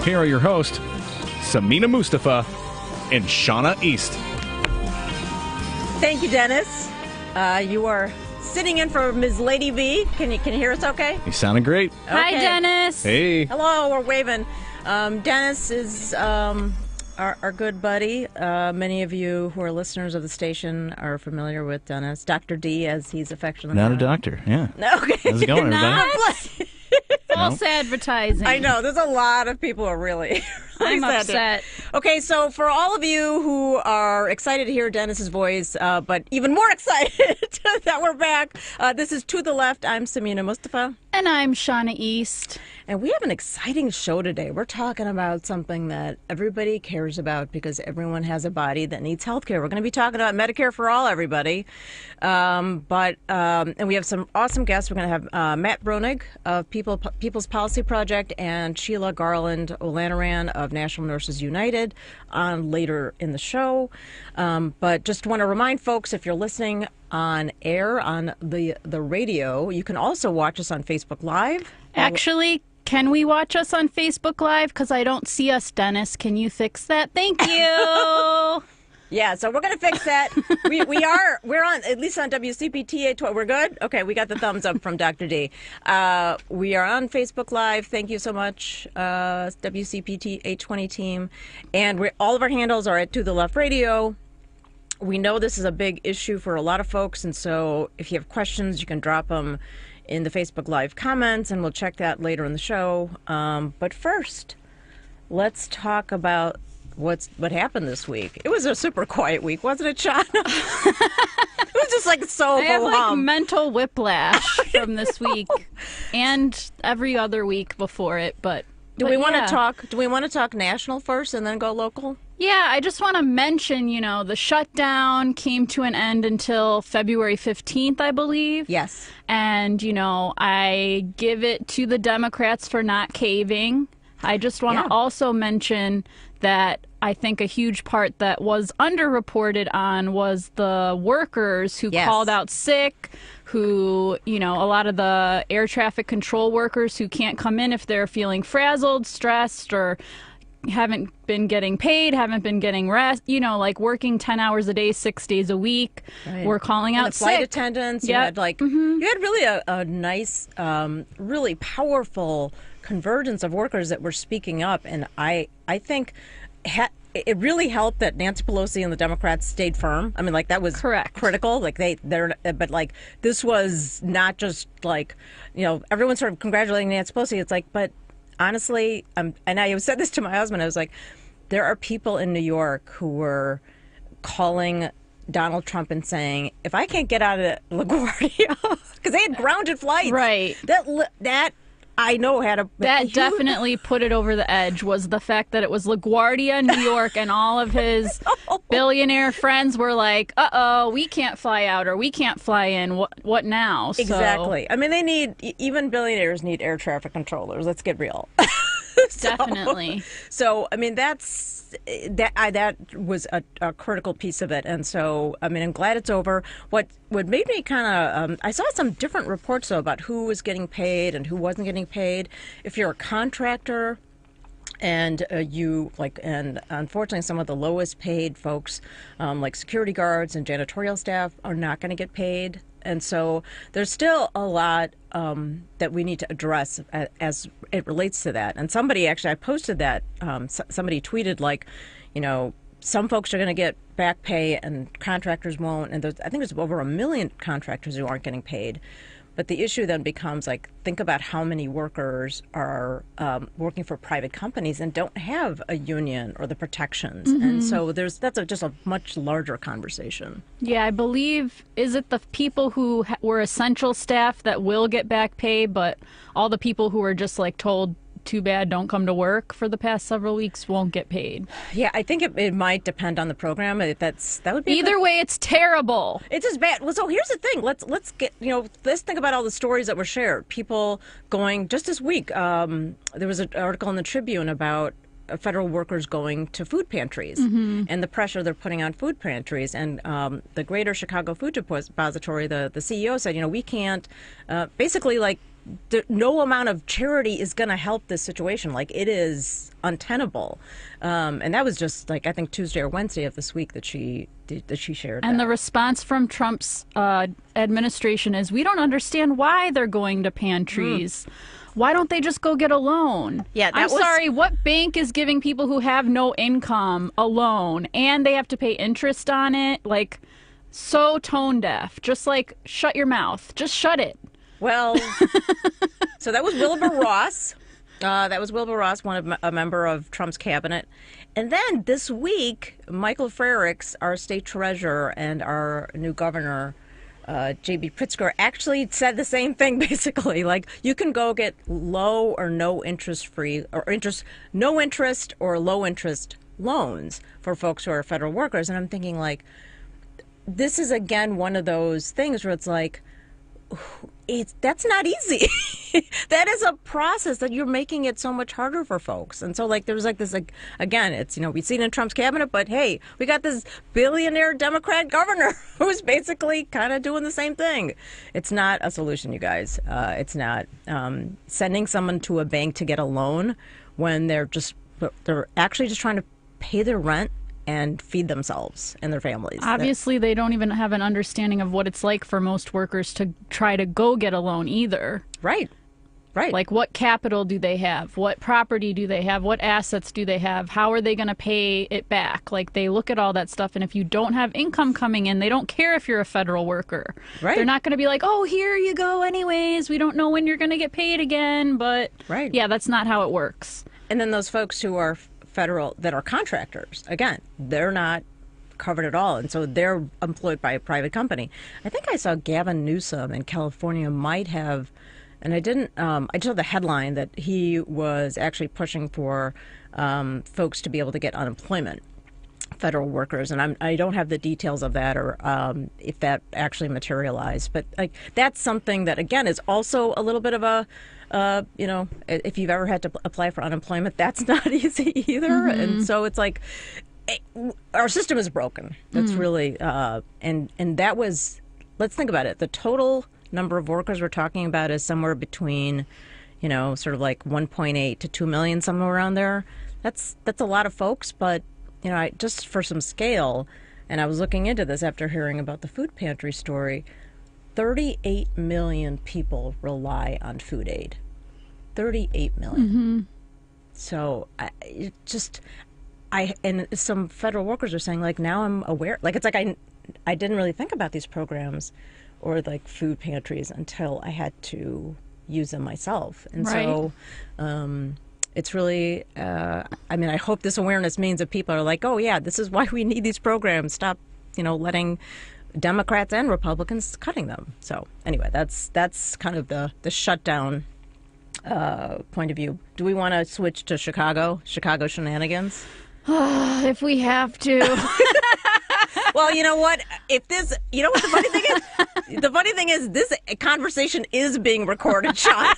Here are your hosts, Sameena Mustafa and Shana East. Thank you, Dennis. You are sitting in for Ms. Lady V. Can you hear us okay? You sounded great. Okay. Hi, Dennis. Hey. Hello, we're waving. Dennis is our good buddy. Many of you who are listeners of the station are familiar with Dennis. Dr. D, as he's affectionately Not a known. doctor, yeah. Okay. How's it going, everybody? Not false advertising. I know. There's a lot of people who are really I'm sad. upset. Okay, so for all of you who are excited to hear Dennis's voice, but even more excited that we're back, this is To the Left. I'm Sameena Mustafa. And I'm Shana East. And we have an exciting show today. We're talking about something that everybody cares about because everyone has a body that needs health care. We're going to be talking about Medicare for all, everybody. And we have some awesome guests. We're going to have Matt Bruenig of People's Policy Project and Sheilah Garland-Olaniran of National Nurses United on later in the show. But just want to remind folks, if you're listening on air on the radio, you can also watch us on Facebook Live. Actually, can we watch us on Facebook Live? Because I don't see us, Dennis. Can you fix that? Thank you. Yeah, so we're going to fix that. We're on, at least on WCPT 820. We're good? Okay, we got the thumbs up from Dr. D. We are on Facebook Live. Thank you so much, WCPT 820 team. And all of our handles are at To the Left Radio. We know this is a big issue for a lot of folks, and so if you have questions, you can drop them in the Facebook Live comments, and we'll check that later in the show. But first, let's talk about what happened this week. It was a super quiet week, wasn't it, Shana? It was just like so I have like ho-hum. mental whiplash from this week and every other week before it. But Do we want to yeah. talk? Do we want to talk national first and then go local? Yeah, I just want to mention, the shutdown came to an end until February 15th, I believe. Yes. And, I give it to the Democrats for not caving. I just want to also mention that I think a huge part that was underreported on was the workers who called out sick, who, a lot of the air traffic control workers who can't come in if they're feeling frazzled, stressed, or haven't been getting paid, haven't been getting rest, like working 10 hours a day, 6 days a week. Right. We're calling out the flight sick. attendants. Yep. You had you had really a nice, really powerful convergence of workers that were speaking up, and I think it really helped that Nancy Pelosi and the Democrats stayed firm. I mean, like, that was correct, critical. Like but like, this was not just like, everyone's sort of congratulating Nancy Pelosi. It's like, but honestly, and I said this to my husband, I was like, there are people in New York who were calling Donald Trump and saying, if I can't get out of LaGuardia, because they had grounded flights. Right. That I know had a... That definitely put it over the edge, was the fact that it was LaGuardia, New York, and all of his billionaire friends were like, uh-oh, we can't fly out or we can't fly in. What now? Exactly. I mean, even billionaires need air traffic controllers. Let's get real. Definitely. So, I mean, that was a critical piece of it. And so, I mean, I'm glad it's over. What made me kind of, I saw some different reports, though, about who was getting paid and who wasn't getting paid. If you're a contractor and and unfortunately, some of the lowest paid folks, like security guards and janitorial staff, are not going to get paid. And so there's still a lot that we need to address as it relates to that. And somebody actually, I posted that, somebody tweeted like, some folks are going to get back pay and contractors won't. And I think there's over 1 million contractors who aren't getting paid. But the issue then becomes, like, think about how many workers are working for private companies and don't have a union or the protections. Mm-hmm. And so that's just a much larger conversation. Yeah, I believe, is it the people who were essential staff that will get back pay, but all the people who were just like told, too bad, don't come to work for the past several weeks won't get paid? Yeah, I think it might depend on the program. That would be either way. It's terrible. It's as bad. Well, so here's the thing. Let's get let's think about all the stories that were shared. People going just this week. There was an article in the Tribune about federal workers going to food pantries and the pressure they're putting on food pantries. And the Greater Chicago Food Depository, the CEO said, we can't, basically, like, no amount of charity is going to help this situation. Like, it is untenable. And that was just like, I think Tuesday or Wednesday of this week that she shared. And that. the response from Trump's administration is, we don't understand why they're going to pantries. Why don't they just go get a loan? Yeah, I'm sorry, what bank is giving people who have no income a loan and they have to pay interest on it? Like, so tone deaf. Just like, shut your mouth. Just shut it. Well, so that was Wilbur Ross. A member of Trump's cabinet. And then this week, Michael Frerichs, our state treasurer and our new governor, J.B. Pritzker, actually said the same thing, basically. Like, you can go get low or no interest free or no interest or low interest loans for folks who are federal workers. And I'm thinking, like, this is, again, one of those things where it's like, that's not easy. That is a process that you're making it so much harder for folks. And so, like, there's like this, like, again, it's, we've seen in Trump's cabinet, but hey, we got this billionaire Democrat governor who's basically kind of doing the same thing. It's not a solution, you guys. It's not sending someone to a bank to get a loan when they're actually just trying to pay their rent and feed themselves and their families. Obviously, they don't even have an understanding of what it's like for most workers to try to go get a loan either. Right. Like, what capital do they have? What property do they have? What assets do they have? How are they going to pay it back? Like, they look at all that stuff, and if you don't have income coming in, they don't care if you're a federal worker. Right. They're not going to be like, oh, here you go anyways. We don't know when you're going to get paid again. But, yeah, that's not how it works. And then those folks who are federal, that are contractors, again, they're not covered at all, and so they're employed by a private company. I think I saw Gavin Newsom in California might have, and I didn't, I just saw the headline that he was actually pushing for folks to be able to get unemployment, federal workers, and I don't have the details of that or if that actually materialized, but like, that's something that, again, is also a little bit of a if you've ever had to apply for unemployment, that's not easy either. And so it's like, our system is broken. That's really, and that was, let's think about it. The total number of workers we're talking about is somewhere between, sort of like 1.8 to 2 million, somewhere around there. That's a lot of folks, but, just for some scale, and I was looking into this after hearing about the food pantry story, 38 million people rely on food aid. 38 million. So and some federal workers are saying, like, now I'm aware. Like, it's like I didn't really think about these programs or like food pantries until I had to use them myself. And so it's really, I hope this awareness means that people are like, oh yeah, this is why we need these programs. Stop, letting Democrats and Republicans cutting them. So anyway, that's kind of the shutdown point of view. Do we want to switch to Chicago shenanigans? If we have to. Well, you know what? The funny thing is, this conversation is being recorded, Shana.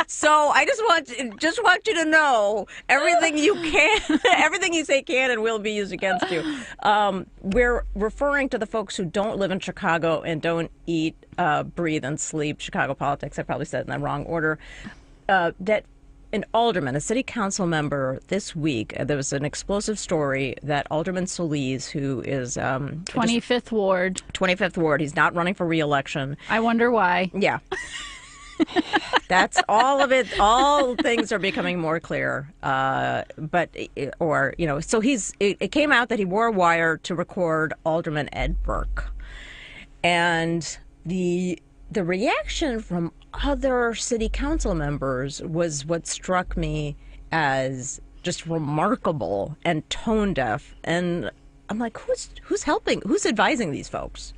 So I just want you to know everything you say can and will be used against you. We're referring to the folks who don't live in Chicago and don't eat, breathe, and sleep Chicago politics. I probably said it in the wrong order. That an alderman, a city council member this week, there was an explosive story that Alderman Solis, who is 25th Ward, he's not running for re-election. I wonder why. Yeah. That's all of it. All things are becoming more clear. So it came out that he wore a wire to record Alderman Ed Burke. And the reaction from other city council members was what struck me as just remarkable and tone deaf. And I'm like, who's helping? Who's advising these folks?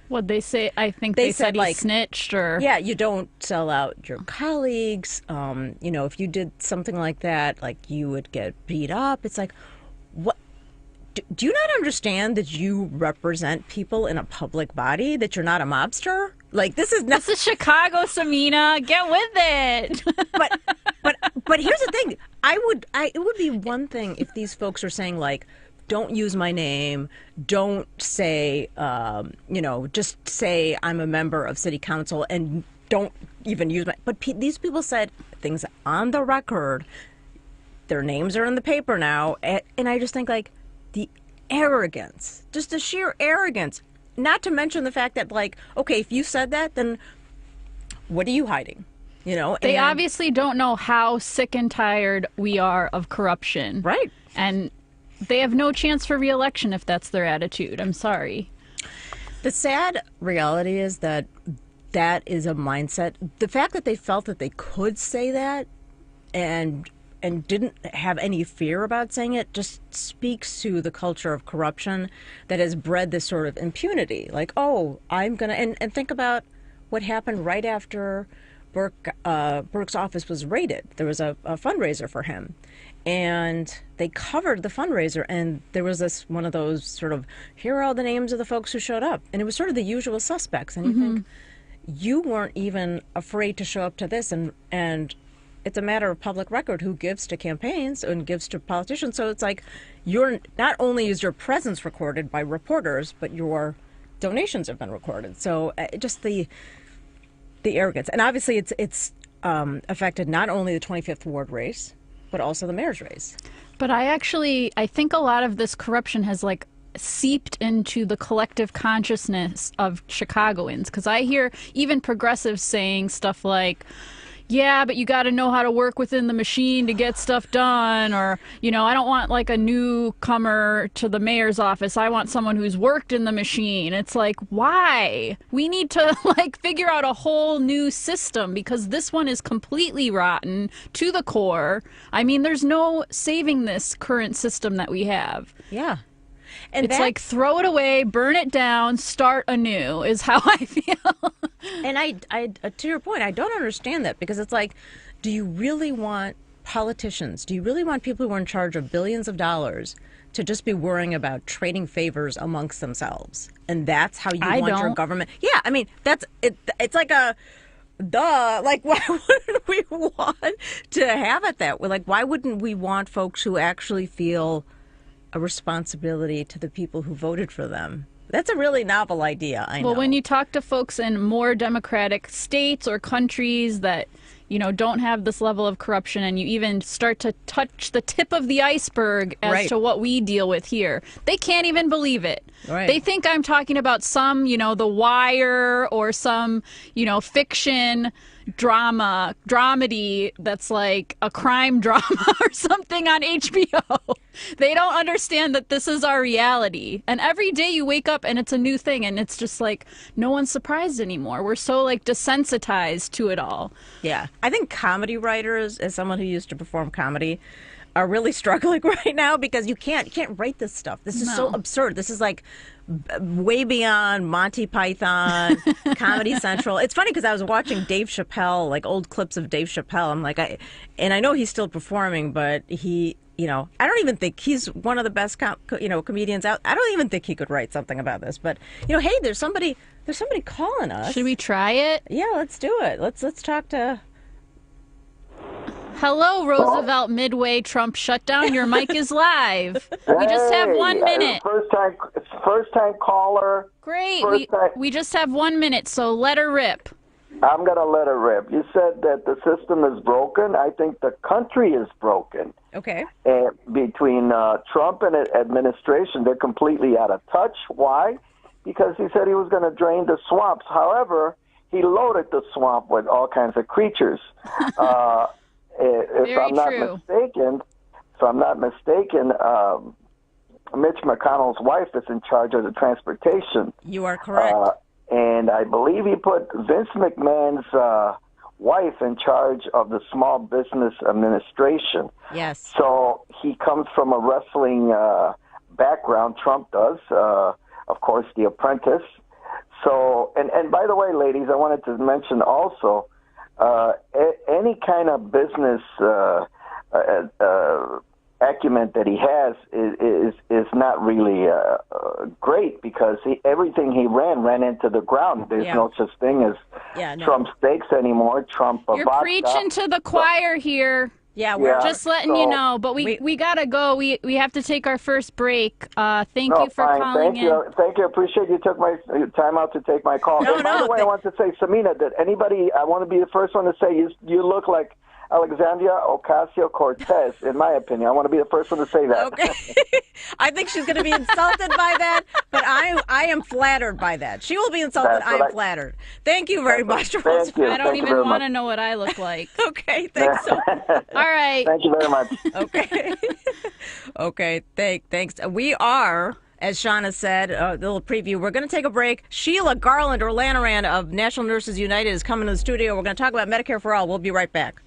What'd they say? I think they said he like, snitched or... Yeah, you don't sell out your colleagues. If you did something like that, like, you would get beat up. It's like, what? Do you not understand that you represent people in a public body, that you're not a mobster? Like, this is Chicago, Sameena. Get with it. but here's the thing. It would be one thing if these folks are saying, like, don't use my name, don't say, just say I'm a member of city council, and don't even use my. But these people said things on the record. Their names are in the paper now, and I just think like the arrogance, just the sheer arrogance. Not to mention the fact that like, okay, if you said that, then what are you hiding? You know, they obviously don't know how sick and tired we are of corruption, right? And they have no chance for re-election if that's their attitude. I'm sorry. The sad reality is that is a mindset. The fact that they felt that they could say that and didn't have any fear about saying it just speaks to the culture of corruption that has bred this sort of impunity. Like, oh, I'm going to... And think about what happened right after Burke's office was raided. There was a fundraiser for him. And they covered the fundraiser, and there was one of those sort of, here are all the names of the folks who showed up. And it was sort of the usual suspects. And you think, you weren't even afraid to show up to this, and it's a matter of public record who gives to campaigns and gives to politicians. So it's like not only is your presence recorded by reporters, but your donations have been recorded. So just the arrogance. And obviously it's affected not only the 25th Ward race, but also the mayor's race. But I think a lot of this corruption has like seeped into the collective consciousness of Chicagoans. Because I hear even progressives saying stuff like, yeah, but you got to know how to work within the machine to get stuff done. Or, you know, I don't want like a newcomer to the mayor's office. I want someone who's worked in the machine. It's like, why? We need to like figure out a whole new system because this one is completely rotten to the core. I mean, there's no saving this current system that we have. Yeah. And it's like throw it away, burn it down, start anew is how I feel. And I to your point, I don't understand that because it's like, do you really want politicians? Do you really want people who are in charge of billions of dollars to just be worrying about trading favors amongst themselves? And that's how you want your government? Yeah, I mean, that's it. It's like like, why wouldn't we want to have it that way? Like, why wouldn't we want folks who actually feel a responsibility to the people who voted for them? That's a really novel idea, I know. Well, when you talk to folks in more democratic states or countries that, you know, don't have this level of corruption, and you even start to touch the tip of the iceberg as to what we deal with here, they can't even believe it. Right. They think I'm talking about some, you know, The Wire or some, you know, fiction dramedy that's like a crime drama or something on HBO. They don't understand that this is our reality. And every day you wake up and it's a new thing, and it's just like no one's surprised anymore. We're so like desensitized to it all. Yeah. I think comedy writers, as someone who used to perform comedy, are really struggling right now because you can't write this stuff. This is so absurd. This is like way beyond Monty Python, Comedy Central. It's funny because I was watching Dave Chappelle, like old clips of Dave Chappelle. I'm like, and I know he's still performing, but he, you know, I don't even think he's one of the best, comedians out. I don't even think he could write something about this. But you know, hey, there's somebody calling us. Should we try it? Yeah, let's do it. Let's talk to. Hello, Roosevelt Midway Trump shutdown. Your mic is live. We just have 1 minute. First time caller. Great. We just have 1 minute, so let her rip. I'm going to let her rip. You said that the system is broken. I think the country is broken. Okay. And between Trump and administration, they're completely out of touch. Why? Because he said he was going to drain the swamps. However, he loaded the swamp with all kinds of creatures. If I'm not mistaken, Mitch McConnell's wife is in charge of the transportation. You are correct. And I believe he put Vince McMahon's wife in charge of the Small Business Administration. Yes. So he comes from a wrestling background. Trump does, of course, The Apprentice. So, and by the way, ladies, I wanted to mention also, any kind of business acumen that he has is not really great because everything he ran into the ground. There's no such thing as Trump steaks anymore. Trump You're vodka. preaching to the choir here. Yeah, we're just letting you know. But we gotta go. We have to take our first break. Thank you for calling in. Thank you. Appreciate you took my time out to take my call. No, and by the way, I want to say, Sameena, that I want to be the first one to say you look like Alexandria Ocasio-Cortez, in my opinion. I want to be the first one to say that. Okay. I think she's going to be insulted by that, but I am flattered by that. She will be insulted. I am flattered. Thank you very much, Rose. I don't even want to know what I look like. Okay, thanks. All right. Thank you very much. Okay. Okay, thanks. We are, as Shana said, a little preview. We're going to take a break. Sheilah Garland-Olaniran of National Nurses United is coming to the studio. We're going to talk about Medicare for All. We'll be right back.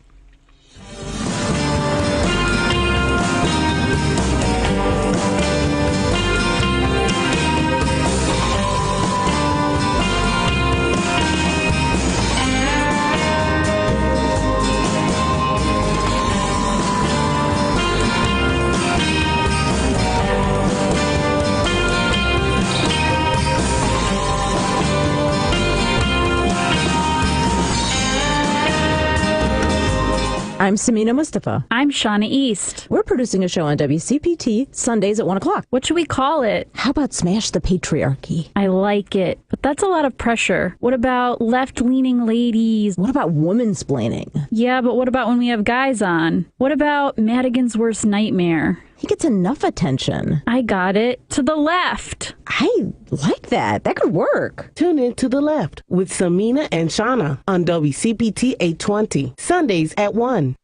I'm Sameena Mustafa. I'm Shana East. We're producing a show on WCPT Sundays at 1 o'clock. What should we call it? How about Smash the Patriarchy? I like it, but that's a lot of pressure. What about left-leaning ladies? What about woman-splaining? Yeah, but what about when we have guys on? What about Madigan's worst nightmare? He gets enough attention. I got it. To the left. I like that. That could work. Tune in to the left with Sameena and Shana on WCPT 820, Sundays at 1.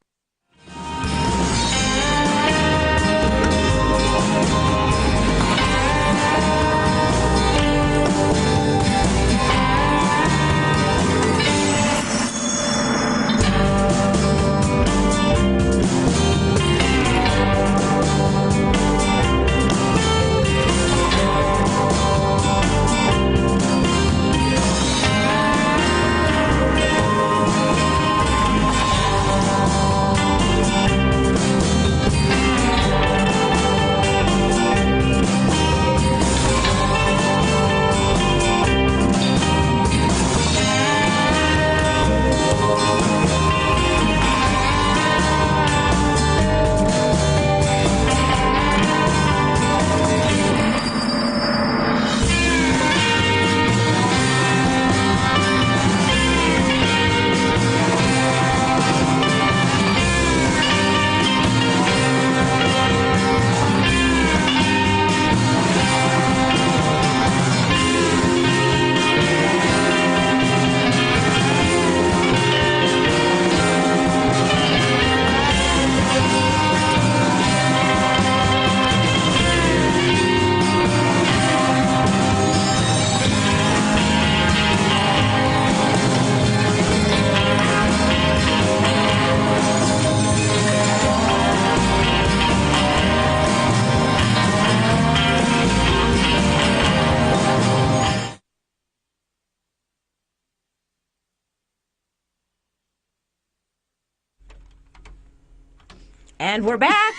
And we're back.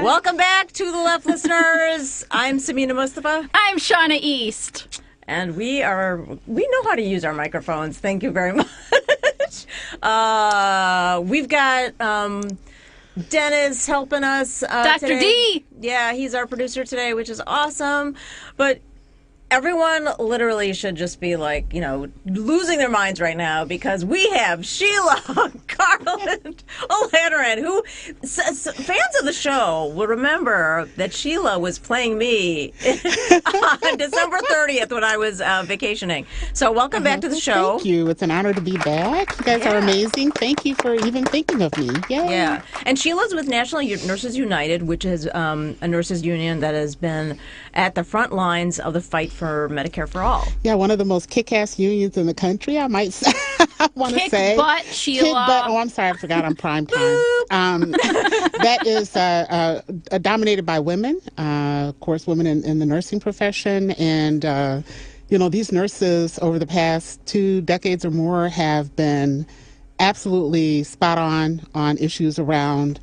Welcome back to the left, listeners. I'm Sameena Mustafa. I'm Shana East. And we know how to use our microphones. Thank you very much. We've got Dennis helping us Dr. today. D. Yeah, he's our producer today, which is awesome. But everyone literally should just be like, losing their minds right now because we have Sheilah Garland-Olaniran, who fans of the show will remember that Sheilah was playing me on December 30th when I was vacationing. So welcome back to the show. Thank you. It's an honor to be back. You guys are amazing. Thank you for even thinking of me. Yay. Yeah. And Sheilah's with National Nurses United, which is a nurses union that has been at the front lines of the fight for Medicare for All. Yeah, one of the most kick-ass unions in the country, I might say. I want to say. Kick butt, Sheilah. Kick butt. Oh, I'm sorry. I forgot I'm prime time. That is dominated by women, of course, women in the nursing profession. And, these nurses over the past 2 decades or more have been absolutely spot on issues around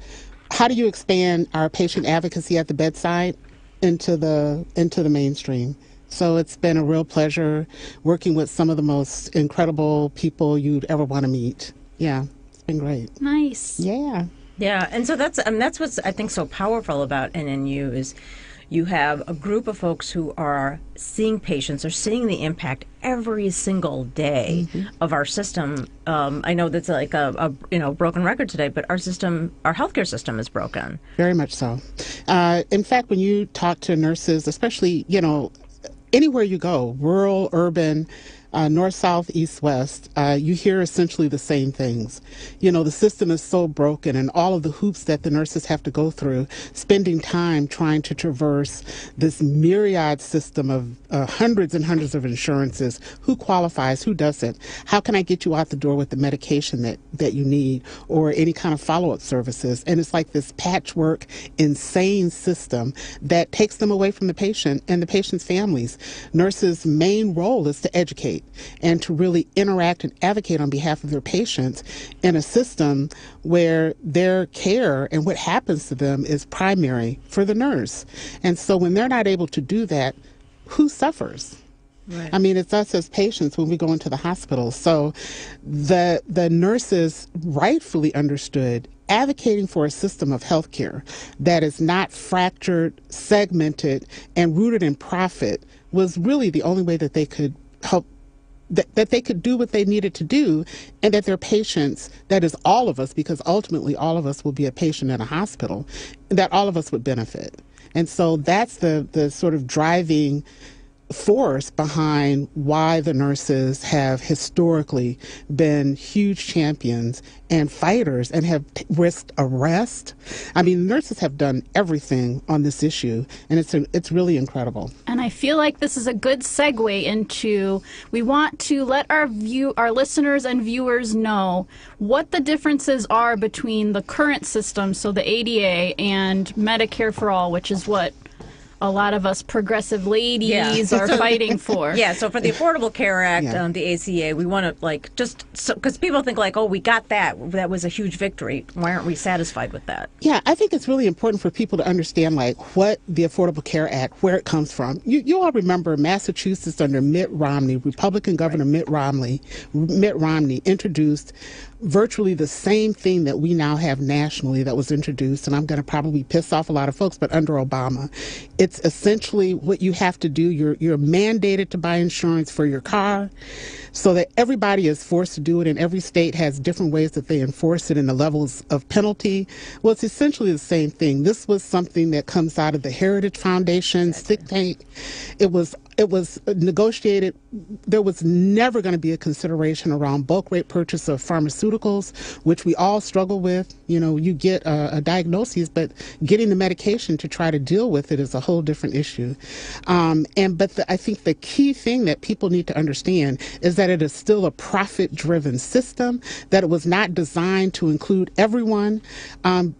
how do you expand our patient advocacy at the bedside into the mainstream. So it's been a real pleasure working with some of the most incredible people you'd ever want to meet. Yeah. It's been great. Nice. Yeah. Yeah, and so that's what's I think so powerful about NNU is you have a group of folks who are seeing patients, are seeing the impact every single day of our system. I know that's like a broken record today, but our healthcare system is broken. Very much so. In fact, when you talk to nurses, especially, anywhere you go, rural, urban, north, south, east, west, you hear essentially the same things. The system is so broken, and all of the hoops that the nurses have to go through, spending time trying to traverse this myriad system of hundreds and hundreds of insurances. Who qualifies? Who doesn't? How can I get you out the door with the medication that you need, or any kind of follow-up services? And it's like this patchwork, insane system that takes them away from the patient and the patient's families. Nurses' main role is to educate and to really interact and advocate on behalf of their patients in a system where their care and what happens to them is primary for the nurse. And so when they're not able to do that, who suffers? Right. I mean, it's us as patients when we go into the hospital. So the nurses rightfully understood advocating for a system of healthcare that is not fractured, segmented, and rooted in profit was really the only way that they could help, that they could do what they needed to do, and that their patients, that is all of us, because ultimately all of us will be a patient in a hospital, that all of us would benefit. And so that's the sort of driving force behind why the nurses have historically been huge champions and fighters and have risked arrest. I mean, nurses have done everything on this issue, and it's really incredible. And I feel like this is a good segue into, we want to let our listeners and viewers know what the differences are between the current system, so the ADA, and Medicare for All, which is what a lot of us progressive ladies are fighting for. Yeah, so for the Affordable Care Act, the ACA, we want to, because people think oh, we got that. That was a huge victory. Why aren't we satisfied with that? Yeah, I think it's really important for people to understand, what the Affordable Care Act, where it comes from. You all remember Massachusetts under Mitt Romney, Republican Governor Mitt Romney introduced virtually the same thing that we now have nationally that was introduced, and I'm going to probably piss off a lot of folks, but under Obama. It's essentially what you have to do. You're mandated to buy insurance for your car, so that everybody is forced to do it, and every state has different ways that they enforce it and the levels of penalty. Well, it's essentially the same thing. This was something that comes out of the Heritage Foundation's think tank. It was negotiated. There was never going to be a consideration around bulk rate purchase of pharmaceuticals, which we all struggle with. You get a diagnosis, but getting the medication to try to deal with it is a whole different issue. I think the key thing that people need to understand is that it is still a profit-driven system, that it was not designed to include everyone,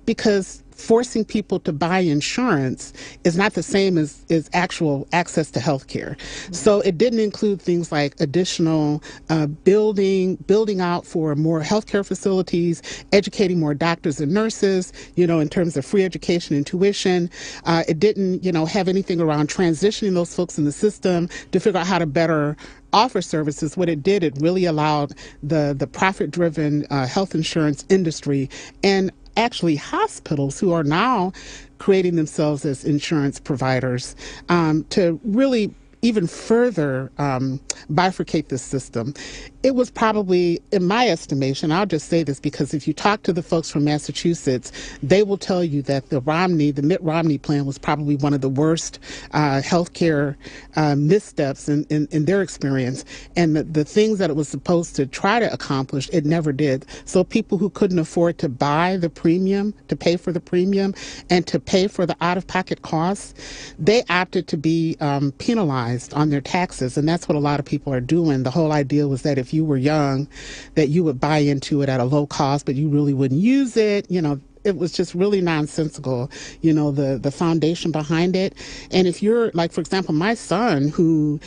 because forcing people to buy insurance is not the same as actual access to health care. So it didn't include things like additional building out for more healthcare facilities, educating more doctors and nurses, in terms of free education and tuition. It didn't, have anything around transitioning those folks in the system to figure out how to better offer services. What it did, it really allowed the profit-driven health insurance industry, and actually hospitals who are now creating themselves as insurance providers, to really even further bifurcate this system. It was probably, in my estimation, I'll just say this because if you talk to the folks from Massachusetts, they will tell you that the Mitt Romney plan was probably one of the worst healthcare missteps in their experience. And the things that it was supposed to try to accomplish, it never did. So people who couldn't afford to buy the premium, to pay for the premium, and to pay for the out-of-pocket costs, they opted to be penalized on their taxes. And that's what a lot of people are doing. The whole idea was that if you were young, that you would buy into it at a low cost, but you really wouldn't use it. It was just really nonsensical, the foundation behind it. And if you're, for example, my son, who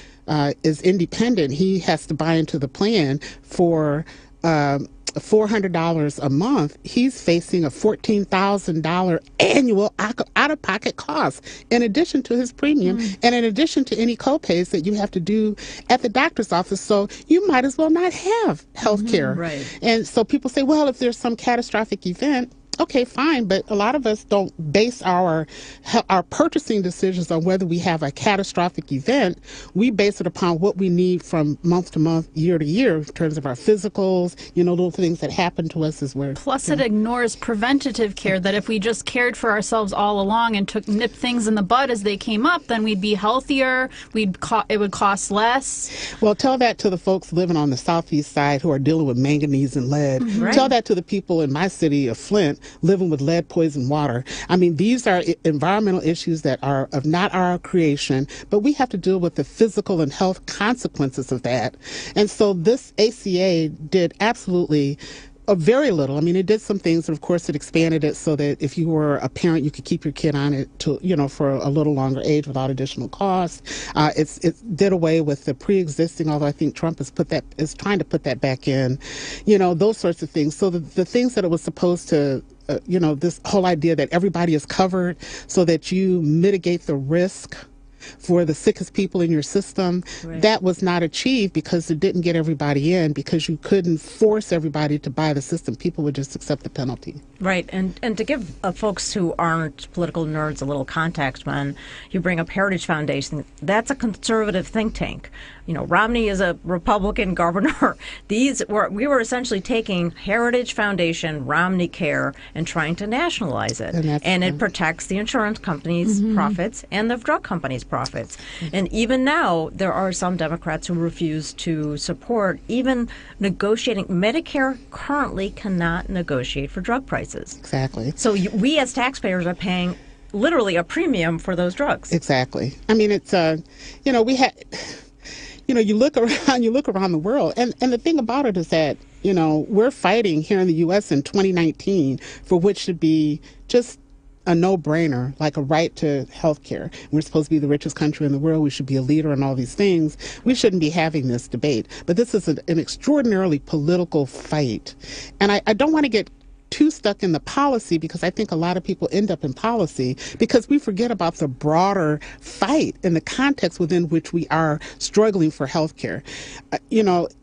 is independent, he has to buy into the plan for $400 a month, he's facing a $14,000 annual out-of-pocket cost in addition to his premium and in addition to any copays that you have to do at the doctor's office. So you might as well not have health care. Right. And so people say, well, if there's some catastrophic event, okay, fine, but a lot of us don't base our purchasing decisions on whether we have a catastrophic event. We base it upon what we need from month to month, year to year, in terms of our physicals, little things that happen to us as we're... Plus, it ignores preventative care, that if we just cared for ourselves all along and nipped things in the bud as they came up, then we'd be healthier, it would cost less. Well, tell that to the folks living on the southeast side who are dealing with manganese and lead. Right. Tell that to the people in my city of Flint living with lead poisoned water. I mean, these are environmental issues that are of not our creation, but we have to deal with the physical and health consequences of that. And so this ACA did absolutely very little. I mean, it did some things, and of course, it expanded it so that if you were a parent, you could keep your kid on it to, for a little longer age without additional cost. It did away with the pre-existing, although I think Trump is trying to put that back in. Those sorts of things. So the things that it was supposed to this whole idea that everybody is covered so that you mitigate the risk for the sickest people in your system, right. That was not achieved because it didn't get everybody in, because you couldn't force everybody to buy the system. People would just accept the penalty. Right, and to give folks who aren't political nerds a little context, when you bring up Heritage Foundation, that's a conservative think tank. Romney is a Republican governor. We were essentially taking Heritage Foundation, Romney Care, and trying to nationalize it. And it protects the insurance companies' profits and the drug companies' profits. And even now, there are some Democrats who refuse to support even negotiating. Medicare currently cannot negotiate for drug prices. Exactly. So we as taxpayers are paying literally a premium for those drugs. Exactly. I mean, it's, we had... you look around the world, and the thing about it is that, we're fighting here in the U.S. in 2019 for which should be just a no-brainer, like a right to health care. We're supposed to be the richest country in the world. We should be a leader in all these things. We shouldn't be having this debate. But this is an extraordinarily political fight. And I don't want to get too stuck in the policy, because I think a lot of people end up in policy because we forget about the broader fight and the context within which we are struggling for health care.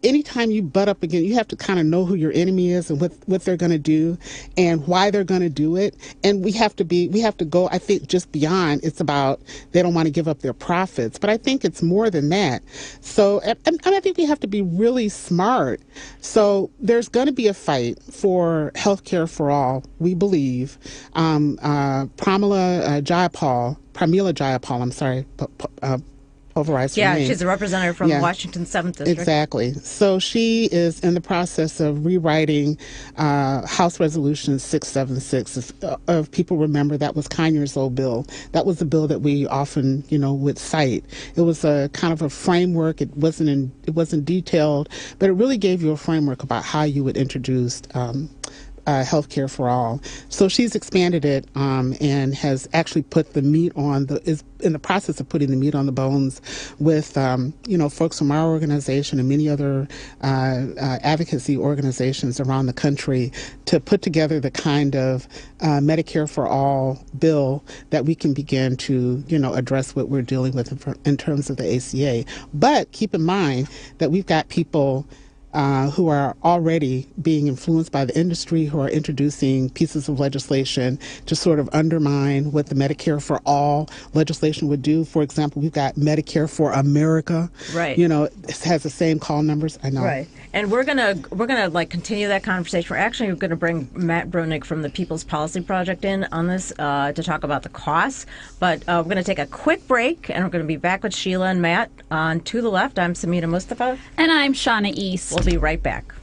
Anytime you butt up again, you have to kind of know who your enemy is and what they're going to do and why they're going to do it. And we have to go, I think, just beyond. It's about they don't want to give up their profits, but I think it's more than that. So, and I think we have to be really smart. So there's going to be a fight for health care for all, we believe. Pramila Jayapal, I'm sorry, pulverized her name. She's a representative from Washington 7th District. Exactly. So she is in the process of rewriting House Resolution 676. If people remember, that was Conyers' old bill. That was the bill that we often, would cite. It was a kind of a framework. It wasn't detailed, but it really gave you a framework about how you would introduce health care for all. So she's expanded it and has actually put the meat is in the process of putting the meat on the bones with, folks from our organization and many other advocacy organizations around the country to put together the kind of Medicare for all bill that we can begin to, address what we're dealing with in terms of the ACA. But keep in mind that we've got people who are already being influenced by the industry, who are introducing pieces of legislation to sort of undermine what the Medicare for all legislation would do. For example, we've got Medicare for America. Right. It has the same call numbers. I know. Right. And we're gonna continue that conversation. We're actually going to bring Matt Bruenig from the People's Policy Project in on this to talk about the costs. But we're going to take a quick break, and we're going to be back with Sheilah and Matt on To the Left. I'm Sameena Mustafa. And I'm Shana East. We'll be right back.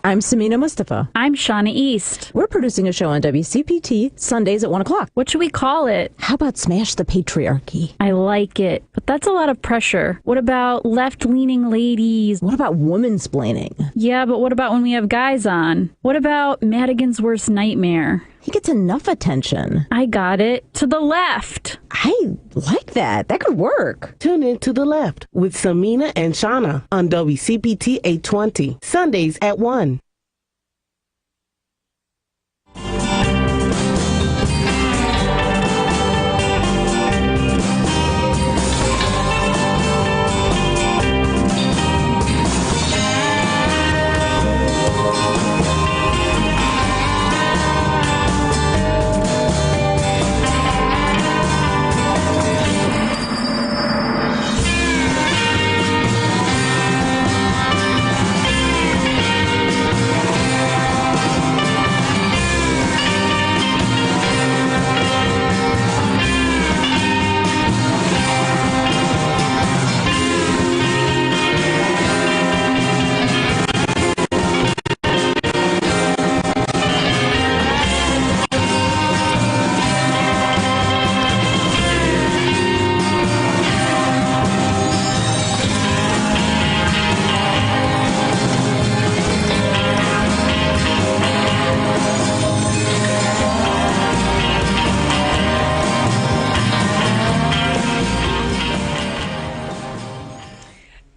I'm Sameena Mustafa. I'm Shana East. We're producing a show on WCPT Sundays at 1 o'clock. What should we call it? How about Smash the Patriarchy? I like it, but that's a lot of pressure. What about left-leaning ladies? What about woman-splaining? Yeah, but what about when we have guys on? What about Madigan's worst nightmare? He gets enough attention. I got it. To the left. I like that. That could work. Tune in to the left with Sameena and Shana on WCPT 820, Sundays at 1.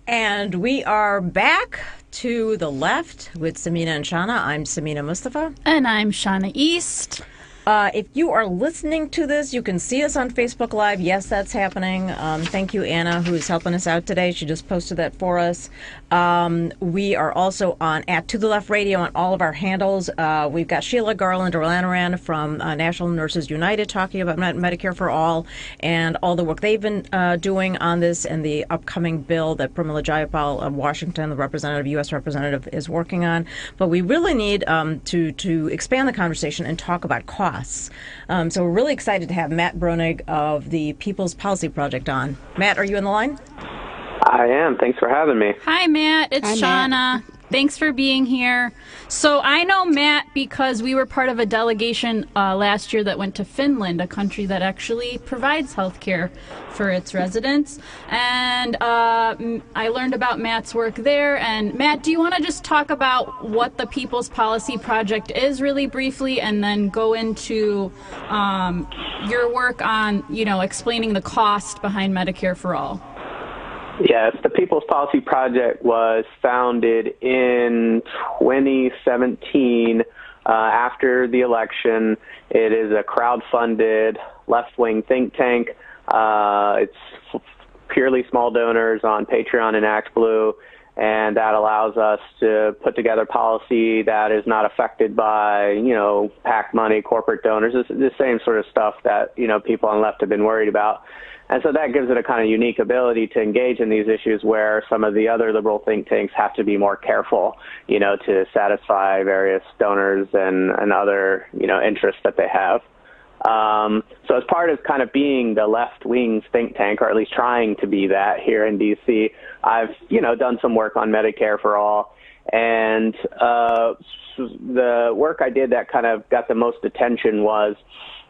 And we are back to the left with Sameena and Shana. I'm Sameena Mustafa. And I'm Shana East. If you are listening to this, you can see us on Facebook Live. Yes, that's happening. Thank you, Anna, who's helping us out today. She just posted that for us. We are also on at To The Left Radio on all of our handles. We've got Sheilah, Garland-Olaniran from National Nurses United talking about Medicare for All and all the work they've been doing on this and the upcoming bill that Pramila Jayapal of Washington, the U.S. representative, is working on. But we really need to expand the conversation and talk about costs. So we're really excited to have Matt Bruenig of the People's Policy Project on. Matt, are you on the line? I am. Thanks for having me. Hi, Matt. It's Shana. Matt. Thanks for being here. So I know Matt because we were part of a delegation last year that went to Finland, a country that actually provides health care for its residents. And I learned about Matt's work there. And Matt, do you want to just talk about what the People's Policy Project is really briefly and then go into your work on, explaining the cost behind Medicare for All? Yes, the People's Policy Project was founded in 2017 after the election. It is a crowd-funded left-wing think tank. It's purely small donors on Patreon and ActBlue, and that allows us to put together policy that is not affected by, PAC money, corporate donors. It's the same sort of stuff that, people on the left have been worried about. And so that gives it a kind of unique ability to engage in these issues where some of the other liberal think tanks have to be more careful, to satisfy various donors and other, interests that they have. So as part of kind of being the left-wing think tank, or at least trying to be that here in D.C., I've, done some work on Medicare for All. And the work I did that kind of got the most attention was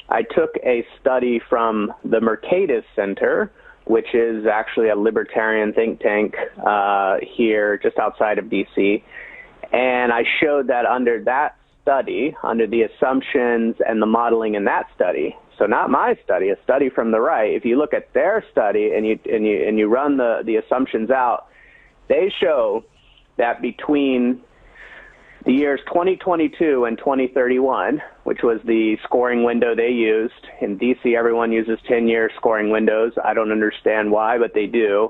I took a study from the Mercatus Center, which is actually a libertarian think tank here just outside of D.C., and I showed that under that study, under the assumptions and the modeling in that study, so not my study, a study from the right, if you look at their study and you run the assumptions out, they show that between the years 2022 and 2031, which was the scoring window they used. In D.C., everyone uses 10-year scoring windows. I don't understand why, but they do.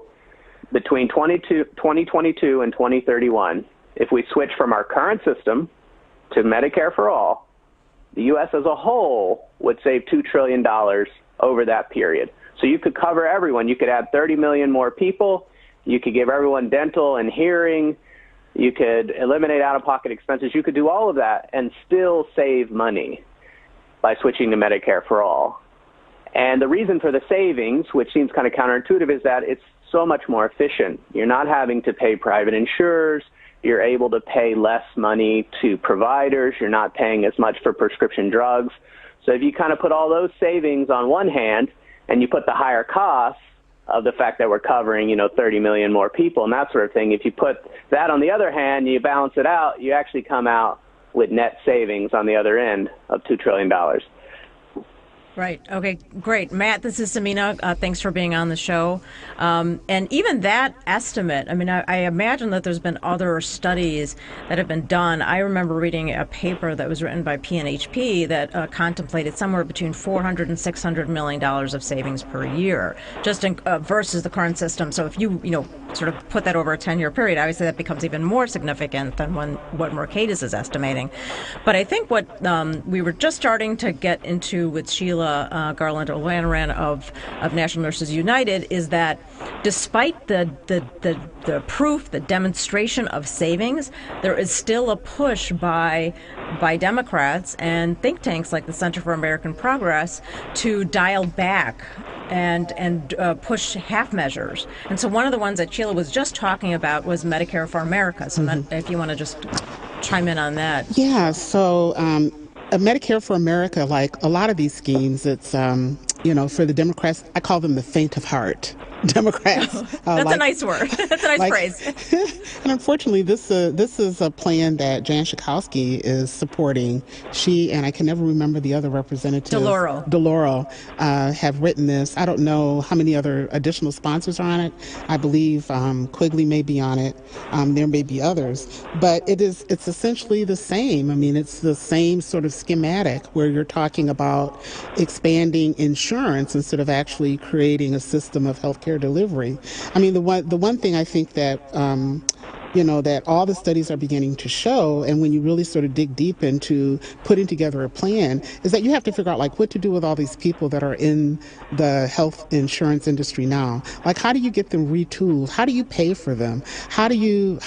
Between 2022 and 2031, if we switch from our current system to Medicare for All, the U.S. as a whole would save $2 trillion over that period. So you could cover everyone. You could add 30 million more people. You could give everyone dental and hearing. You could eliminate out-of-pocket expenses. You could do all of that and still save money by switching to Medicare for All. And the reason for the savings, which seems kind of counterintuitive, is that it's so much more efficient. You're not having to pay private insurers. you're able to pay less money to providers. You're not paying as much for prescription drugs. So if you kind of put all those savings on one hand and you put the higher costs of the fact that we're covering, 30 million more people and that sort of thing, if you put that on the other hand, you balance it out, you actually come out with net savings on the other end of $2 trillion. Right. Okay, great. Matt, this is Sameena. Thanks for being on the show. And even that estimate, I imagine that there's been other studies that have been done. I remember reading a paper that was written by PNHP that contemplated somewhere between $400 and $600 million of savings per year, just versus the current system. So if you, sort of put that over a 10-year period, obviously that becomes even more significant than what Mercatus is estimating. But I think what we were just starting to get into with Sheilah Garland-Olaniran of National Nurses United is that despite the proof, the demonstration of savings, there is still a push by Democrats and think tanks like the Center for American Progress to dial back and push half measures. And so one of the ones that Sheilah was just talking about was Medicare for America. So if you want to just chime in on that. Yeah, so Medicare for America, like a lot of these schemes, it's, for the Democrats, I call them the faint of heart. Democrats. That's a nice word. That's a nice phrase. And unfortunately, this is a plan that Jan Schakowsky is supporting. She and I can never remember the other representative. DeLauro have written this. I don't know how many other additional sponsors are on it. I believe Quigley may be on it. There may be others, but it's essentially the same. It's the same sort of schematic where you're talking about expanding insurance instead of actually creating a system of healthcare delivery. The one thing I think that that all the studies are beginning to show, and when you really sort of dig deep into putting together a plan, is that you have to figure out what to do with all these people that are in the health insurance industry now. How do you get them retooled? How do you pay for them? How do you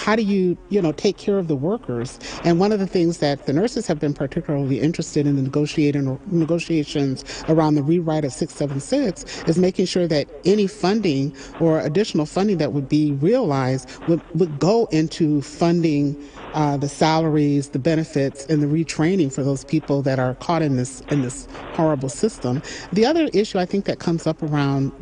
take care of the workers? And one of the things that the nurses have been particularly interested in the negotiations around the rewrite of 676 is making sure that any funding or additional funding that would be realized would go into funding the salaries, the benefits, and the retraining for those people that are caught in this horrible system. The other issue I think that comes up around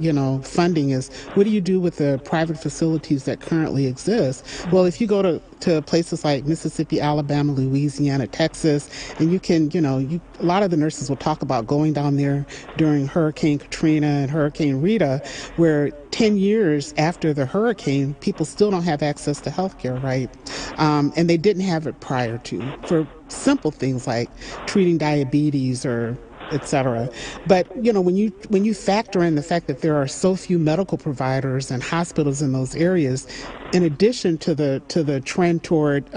funding is what do you do with the private facilities that currently exist? Well, if you go to places like Mississippi, Alabama, Louisiana, Texas, and you can a lot of the nurses will talk about going down there during Hurricane Katrina and Hurricane Rita, where 10 years after the hurricane, people still don't have access to health care, right? And they didn't have it prior to, for simple things like treating diabetes or et cetera. But, when you factor in the fact that there are so few medical providers and hospitals in those areas, in addition to the trend toward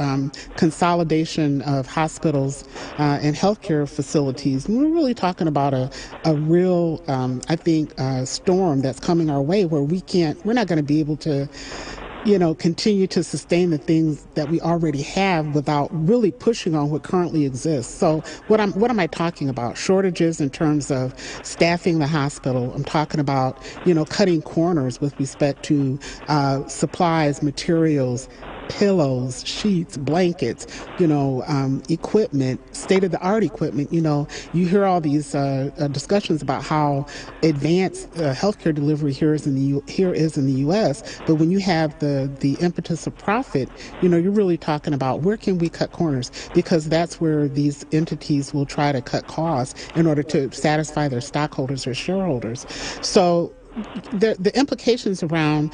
consolidation of hospitals and healthcare facilities, we're really talking about a real, storm that's coming our way where we're not going to be able to continue to sustain the things that we already have without really pushing on what currently exists. So what am I talking about? Shortages in terms of staffing the hospital. I'm talking about, cutting corners with respect to supplies, materials, pillows, sheets, blankets, equipment, state-of-the-art equipment. You hear all these discussions about how advanced healthcare delivery here is in the U.S., but when you have the impetus of profit, you're really talking about where can we cut corners, because that's where these entities will try to cut costs in order to satisfy their stockholders or shareholders. So the implications around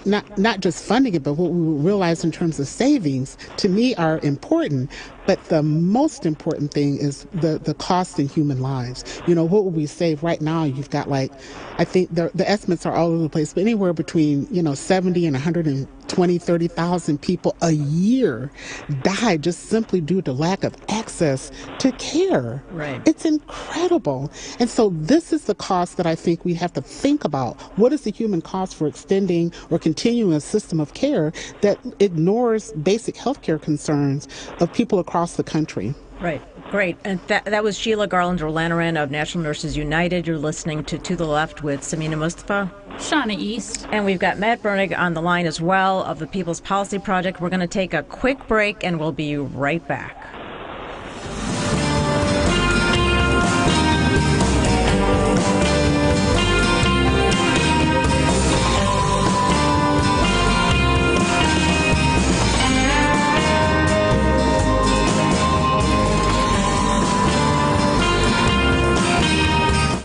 not just funding it, but what we realize in terms of savings, to me, are important. But the most important thing is the cost in human lives. What would we save right now? You've got I think the estimates are all over the place, but anywhere between 70 and 120, 30,000 people a year die just simply due to lack of access to care. Right. It's incredible. And so this is the cost that I think we have to think about. What is the human cost for extending or continuing a system of care that ignores basic healthcare concerns of people across the country? Right. Great. And that was Sheilah Garland-Olaniran of National Nurses United. You're listening to The Left with Sameena Mustafa. Shana East. And we've got Matt Bruenig on the line as well of the People's Policy Project. We're going to take a quick break and we'll be right back.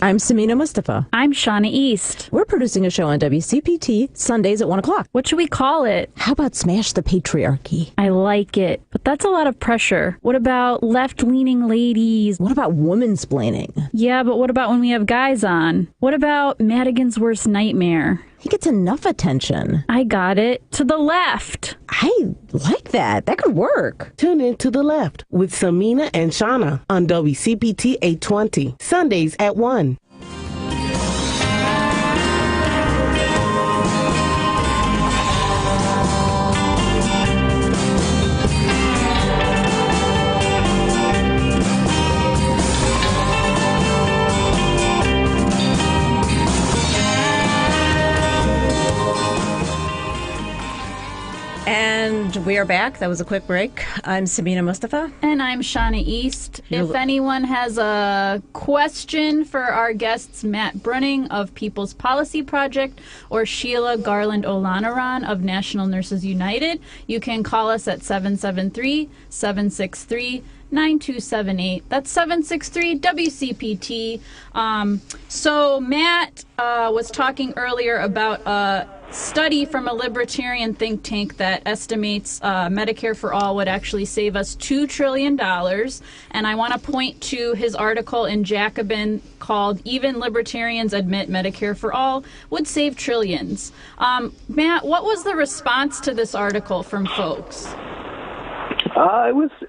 I'm Sameena Mustafa. I'm Shana East. We're producing a show on WCPT Sundays at 1 o'clock. What should we call it? How about Smash the Patriarchy? I like it, but that's a lot of pressure. What about left-leaning ladies? What about woman-splaining? Yeah, but what about when we have guys on? What about Madigan's worst nightmare? He gets enough attention. I got it. To the left. I like that. That could work. Tune in to The Left with Sameena and Shana on WCPT 820, Sundays at 1. And we are back. That was a quick break. I'm Sameena Mustafa. And I'm Shana East. If anyone has a question for our guests, Matt Bruenig of People's Policy Project or Sheilah Garland-Olaniran of National Nurses United, you can call us at 773-763-9278. That's 763-WCPT. So Matt was talking earlier about a study from a libertarian think tank that estimates Medicare for All would actually save us $2 trillion. And I want to point to his article in Jacobin called "Even Libertarians Admit Medicare for All Would Save Trillions." Matt, what was the response to this article from folks?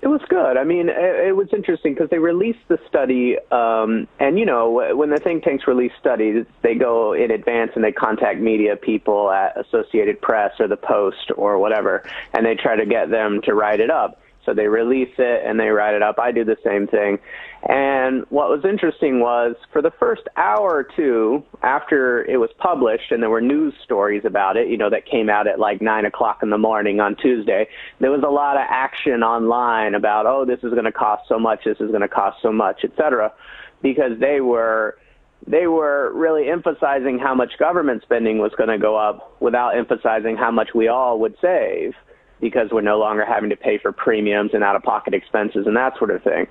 It was good. I mean, it was interesting because they released the study, and you know, when the think tanks release studies, they go in advance and they contact media people at Associated Press or the Post or whatever, and they try to get them to write it up. So they release it and they write it up. I do the same thing. And what was interesting was for the first hour or two after it was published, and there were news stories about it, you know, that came out at like 9 o'clock in the morning on Tuesday, there was a lot of action online about, oh, this is going to cost so much, this is going to cost so much, et cetera, because they were really emphasizing how much government spending was going to go up without emphasizing how much we all would save, because we're no longer having to pay for premiums and out-of-pocket expenses and that sort of thing.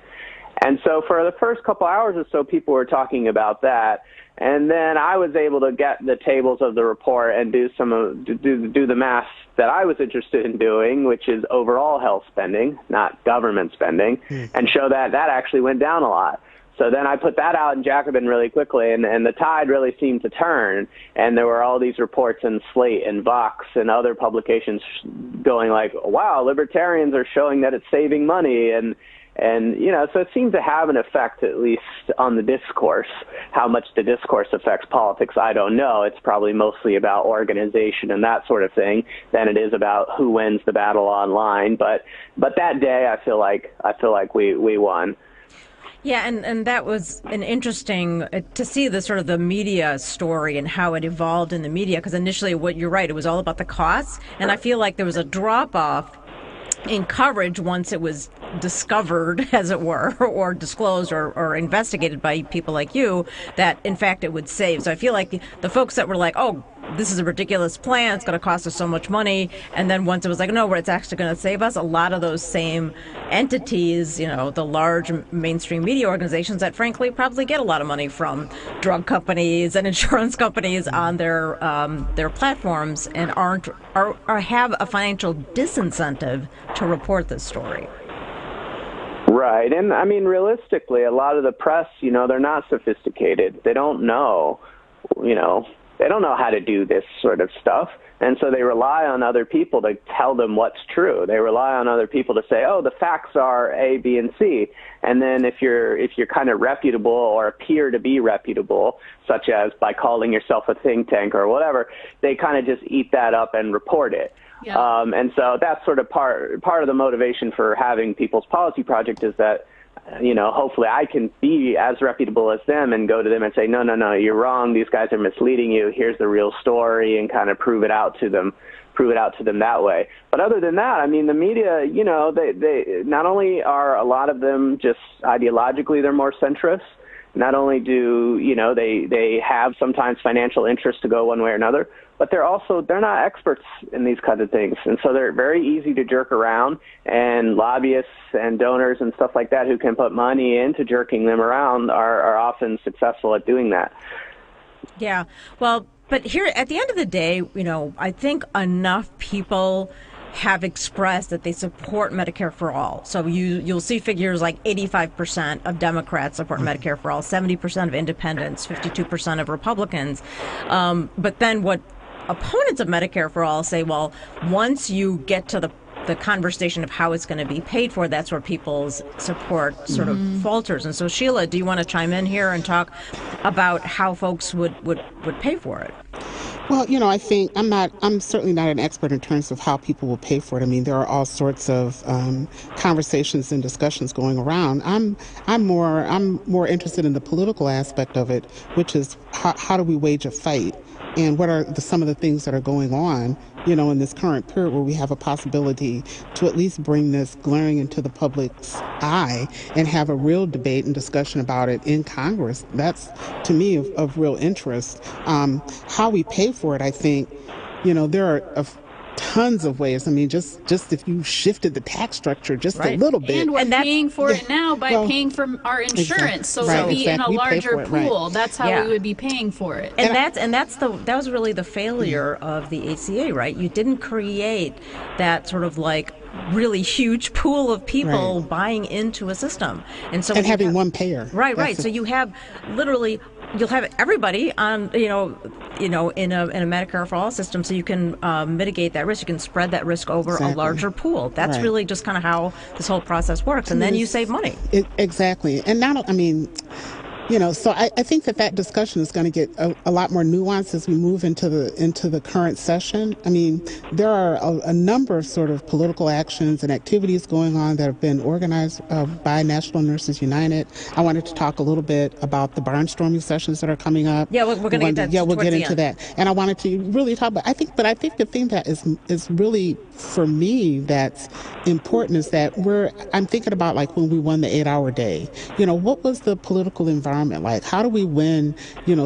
And so for the first couple hours or so, people were talking about that. And then I was able to get the tables of the report and do the math that I was interested in doing, which is overall health spending, not government spending, and show that that actually went down a lot. So then I put that out in Jacobin really quickly, and the tide really seemed to turn. And there were all these reports in Slate and Vox and other publications going like, wow, libertarians are showing that it's saving money. And you know, so it seemed to have an effect, at least on the discourse. How much the discourse affects politics, I don't know. It's probably mostly about organization and that sort of thing than it is about who wins the battle online. But that day, I feel like we won. Yeah, and that was an interesting to see the sort of the media story and how it evolved in the media, because initially, you're right, it was all about the costs, and I feel like there was a drop-off in coverage once it was discovered, as it were, or disclosed or investigated by people like you, that in fact it would save. So I feel like the folks that were like, oh, this is a ridiculous plan, it's going to cost us so much money, and then once it was like, no, it's actually going to save us, a lot of those same entities, you know, the large mainstream media organizations that frankly probably get a lot of money from drug companies and insurance companies on their platforms and have a financial disincentive to report this story. Right. And I mean, realistically, a lot of the press, you know, they're not sophisticated. They don't know, you know, they don't know how to do this sort of stuff. And so they rely on other people to tell them what's true. They rely on other people to say, oh, the facts are A, B, and C. And then if you're kind of reputable or appear to be reputable, such as by calling yourself a think tank or whatever, they kind of just eat that up and report it. Yeah. And so that's sort of part of the motivation for having People's Policy Project is that hopefully I can be as reputable as them and go to them and say, no, you're wrong. These guys are misleading you. Here's the real story, and kind of prove it out to them that way. But other than that, I mean, the media, they not only are a lot of them just ideologically, they're more centrist. Not only do, they have sometimes financial interest to go one way or another, but they're not experts in these kinds of things. And so they're very easy to jerk around, and lobbyists and donors and stuff like that who can put money into jerking them around are often successful at doing that. Yeah. Well, but here at the end of the day, I think enough people have expressed that they support Medicare for all. So you'll see figures like 85% of Democrats support Medicare for all, 70% of independents, 52% of Republicans. But then what opponents of Medicare for all say, well, once you get to the conversation of how it's going to be paid for, that's where people's support sort of falters. And so, Sheilah, do you want to chime in here and talk about how folks would pay for it? Well, I think I'm certainly not an expert in terms of how people will pay for it. I mean, there are all sorts of conversations and discussions going around. I'm more interested in the political aspect of it, which is how do we wage a fight, and what are some of the things that are going on, in this current period where we have a possibility to at least bring this glaring into the public's eye and have a real debate and discussion about it in Congress. That's, to me, of real interest. How we pay for it, I think, there are tons of ways. I mean, just if you shifted the tax structure just a little bit. And we're paying for it now by paying for our insurance. So to be in a larger pool, that's how we would be paying for it. And that was really the failure of the ACA, right? You didn't create that sort of like really huge pool of people buying into a system. And so having one payer. Right. So you have literally, you'll have everybody on, in a Medicare for all system, so you can mitigate that risk. You can spread that risk over a larger pool. That's really just kind of how this whole process works. And then you save money. Exactly. And now, so I think that discussion is going to get a lot more nuanced as we move into the current session. I mean, there are a number of sort of political actions and activities going on that have been organized by National Nurses United. I wanted to talk a little bit about the barnstorming sessions that are coming up. Yeah, we're going to get that. Yeah, we'll get into that. And I wanted to really talk about. I think the thing that is really, for me, that's important is that I'm thinking about like when we won the 8-hour day. What was the political environment like? How do we win,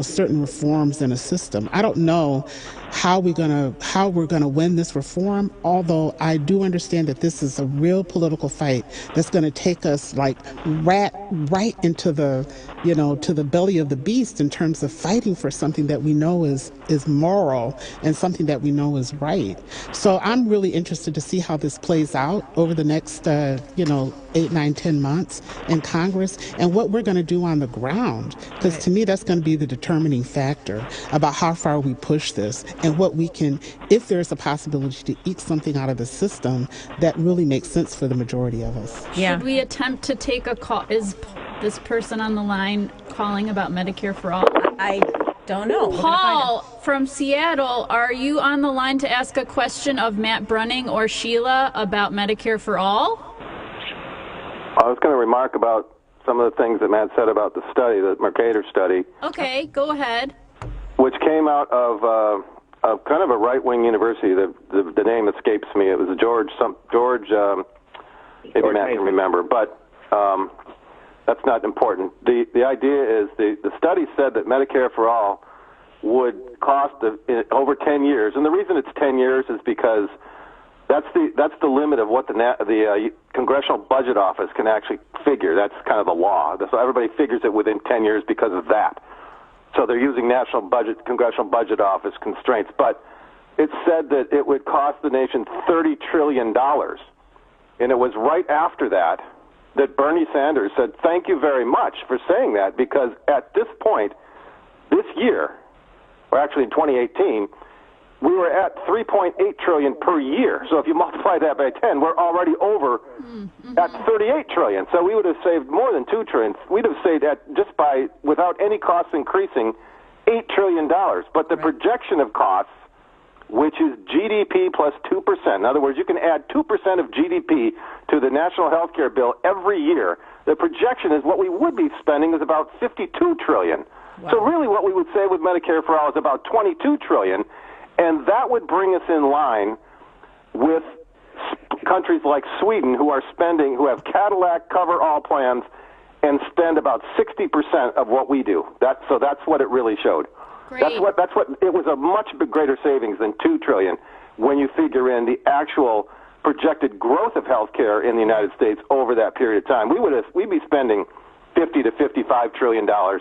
certain reforms in a system? I don't know how we're gonna win this reform, although I do understand that this is a real political fight that's gonna take us like right into the to the belly of the beast in terms of fighting for something that we know is moral and something that we know is right. So I'm really interested to see how this plays out over the next 8, 9, 10 months in Congress, and what we're going to do on the ground, because to me that's going to be the determining factor about how far we push this and what we can, if there's a possibility to eke something out of the system that really makes sense for the majority of us. Should we attempt to take a call? Is this person on the line calling about Medicare for all? I don't know. Paul from Seattle, are you on the line to ask a question of Matt Bruenig or Sheilah about Medicare for all? I was going to remark about some of the things that Matt said about the study, the Mercator study. Okay, go ahead. Which came out of kind of a right-wing university. The name escapes me. It was George. Maybe Matt can remember, but that's not important. The idea is the study said that Medicare for all would cost over 10 years, and the reason it's 10 years is because that's the limit of what the Congressional Budget Office can actually figure. That's kind of the law. So everybody figures it within 10 years because of that. So they're using Congressional Budget Office constraints. But it said that it would cost the nation $30 trillion. And it was right after that Bernie Sanders said, thank you very much for saying that, because at this point, this year, or actually in 2018, we were at $3.8 trillion per year. So if you multiply that by 10, we're already over at $38 trillion. So we would have saved more than $2 trillion. We'd have saved without any costs increasing, $8 trillion. But the projection of costs which is GDP plus 2%. In other words, you can add 2% of GDP to the national health care bill every year. The projection is what we would be spending is about $52 trillion. Wow. So really what we would say with Medicare for All is about $22 trillion, and that would bring us in line with countries like Sweden who have Cadillac cover all plans and spend about 60% of what we do. So that's what it really showed. Great. That's what it was, a much greater savings than $2 trillion when you figure in the actual projected growth of health care in the United States over that period of time. We'd be spending $50 to $55 trillion. $30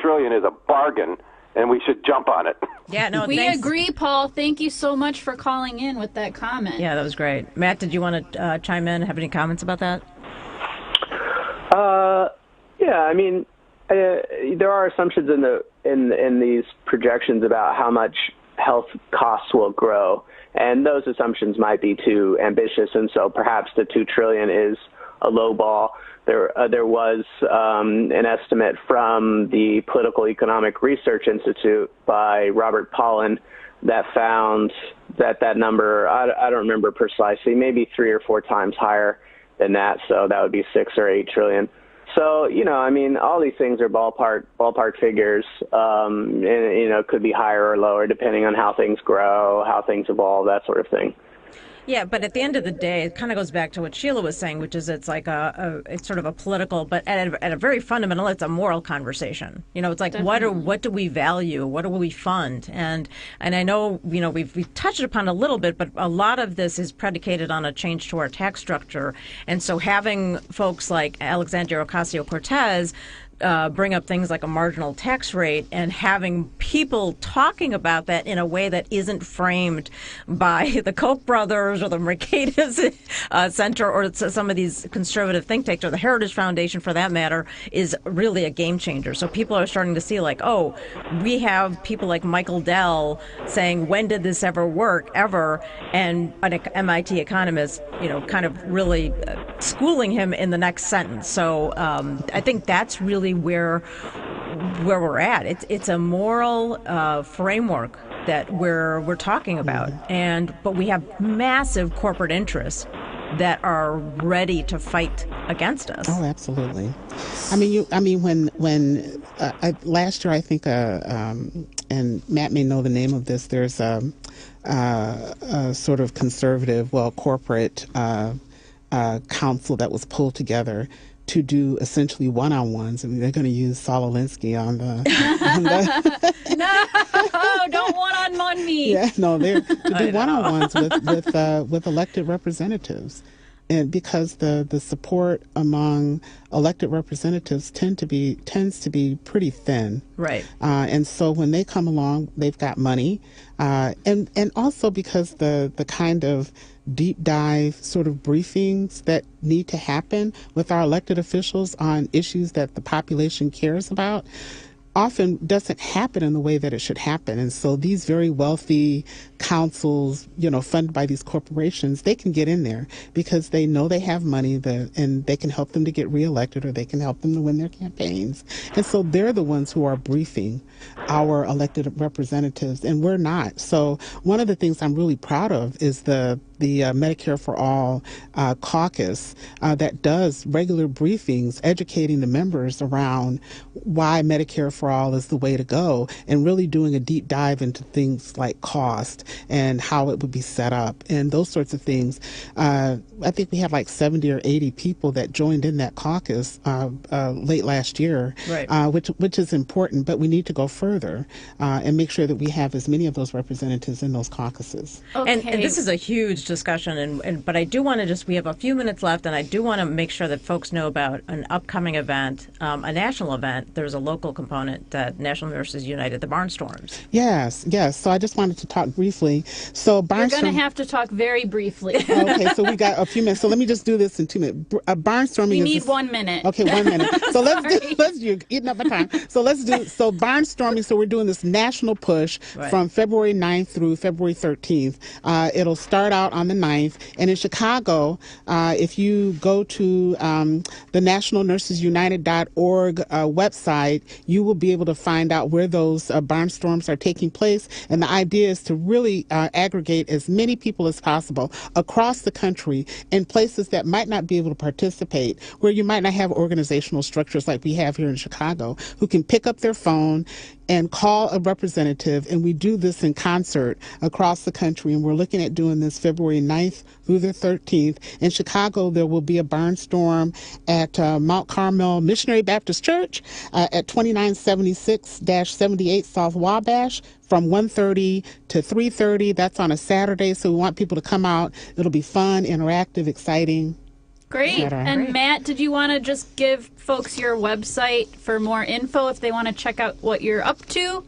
trillion is a bargain, and we should jump on it. Yeah, no, we thanks. agree, Paul. Thank you so much for calling in with that comment. Yeah, that was great. Matt, did you want to chime in? Have any comments about that? Yeah, I mean, there are assumptions in these projections about how much health costs will grow, and those assumptions might be too ambitious, and so perhaps the $2 trillion is a low ball. There was an estimate from the Political Economic Research Institute by Robert Pollin that found that number, I don't remember precisely, maybe 3 or 4 times higher than that, so that would be 6 or 8 trillion. So, I mean, all these things are ballpark figures, and, it could be higher or lower depending on how things grow, how things evolve, that sort of thing. Yeah, but at the end of the day, it kind of goes back to what Sheilah was saying, which is it's like it's sort of a political, but at a very fundamental, it's a moral conversation. It's like what do we value? What do we fund? And I know we've touched upon a little bit, but a lot of this is predicated on a change to our tax structure. And so having folks like Alexandria Ocasio-Cortez bring up things like a marginal tax rate and having people talking about that in a way that isn't framed by the Koch brothers or the Mercatus Center or some of these conservative think tanks or the Heritage Foundation for that matter is really a game changer. So people are starting to see like, oh, we have people like Michael Dell saying, when did this ever work, ever? And an MIT economist, kind of really schooling him in the next sentence. So I think that's really where we're at. It's a moral framework that we're talking about, but we have massive corporate interests that are ready to fight against us. Oh, absolutely. When last year, I think, and Matt may know the name of this. There's a sort of conservative, corporate council that was pulled together to do essentially one-on-ones. I mean, they're going to use Saul Alinsky on the No, don't one-on-one me. Yeah, no, they're to do one-on-ones with elected representatives. And because the support among elected representatives tends to be pretty thin, right? And so when they come along, they've got money, and also because the kind of deep dive sort of briefings that need to happen with our elected officials on issues that the population cares about often doesn't happen in the way that it should happen. And so these very wealthy councils, funded by these corporations, they can get in there because they know they have money and they can help them to get reelected or they can help them to win their campaigns. And so they're the ones who are briefing our elected representatives, and we're not. So one of the things I'm really proud of is the Medicare for All caucus that does regular briefings educating the members around why Medicare for All is the way to go, and really doing a deep dive into things like cost and how it would be set up and those sorts of things. I think we had like 70 or 80 people that joined in that caucus late last year, right. Which is important, but we need to go further and make sure that we have as many of those representatives in those caucuses. Okay. And this is a huge discussion, but I do want to we have a few minutes left, and I do want to make sure that folks know about an upcoming event, a national event. There's a local component that National Nurses United, the Barnstorms. Yes. So I just wanted to talk briefly. So You're going to have to talk very briefly. Okay, so we got a few minutes. So let me just do this in 2 minutes. Barnstorming. We need 1 minute. Okay, 1 minute. So you're eating up my time. So barnstorming. So we're doing this national push from February 9th through February 13th. It'll start out on the 9th. And in Chicago, if you go to the nationalnursesunited.org website, you will be able to find out where those barnstorms are taking place. And the idea is to really really aggregate as many people as possible across the country in places that might not be able to participate, where you might not have organizational structures like we have here in Chicago, who can pick up their phone and call a representative, and we do this in concert across the country, and we're looking at doing this February 9th through the 13th. In Chicago, there will be a barnstorm at Mount Carmel Missionary Baptist Church at 2976-78 South Wabash from 1:30 to 3:30. That's on a Saturday, so we want people to come out. It'll be fun, interactive, exciting. Great. And Matt, did you want to just give folks your website for more info if they want to check out what you're up to?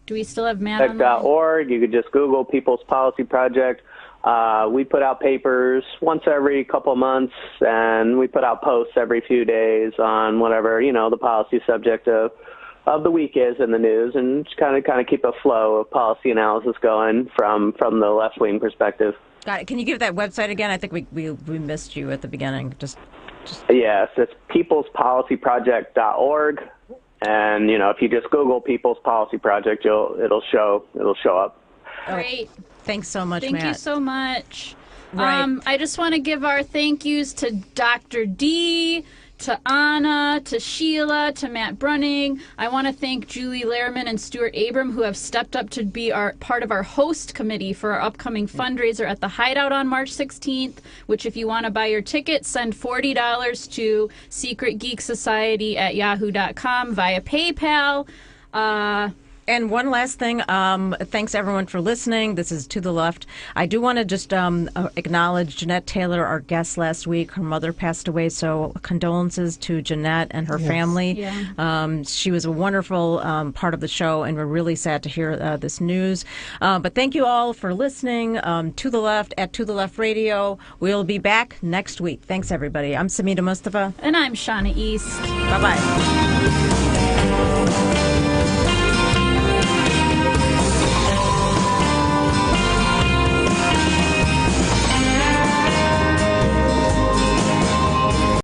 Do we still have Matt on? .org. You could just Google People's Policy Project. We put out papers once every couple of months, and we put out posts every few days on whatever, the policy subject of the week is in the news, and just kind of keep a flow of policy analysis going from the left-wing perspective. Got it. Can you give that website again? I think we missed you at the beginning. Just Yes, it's peoplespolicyproject.org, and if you just Google People's Policy Project, it'll show up. Great. Thanks so much, Matt. Thank you so much. Right. I just want to give our thank yous to Dr. D, to Anna, to Sheilah, to Matt Bruenig. I want to thank Julie Lehrman and Stuart Abram, who have stepped up to be part of our host committee for our upcoming fundraiser at the Hideout on March 16th, which if you want to buy your ticket, send $40 to secretgeeksociety@yahoo.com via PayPal. And one last thing, thanks everyone for listening. This is To the Left. I do want to just acknowledge Jeanette Taylor, our guest last week. Her mother passed away, so condolences to Jeanette and her family. Yeah. She was a wonderful part of the show, and we're really sad to hear this news. But thank you all for listening. To the Left at To the Left Radio. We'll be back next week. Thanks, everybody. I'm Sameena Mustafa. And I'm Shana East. Bye-bye.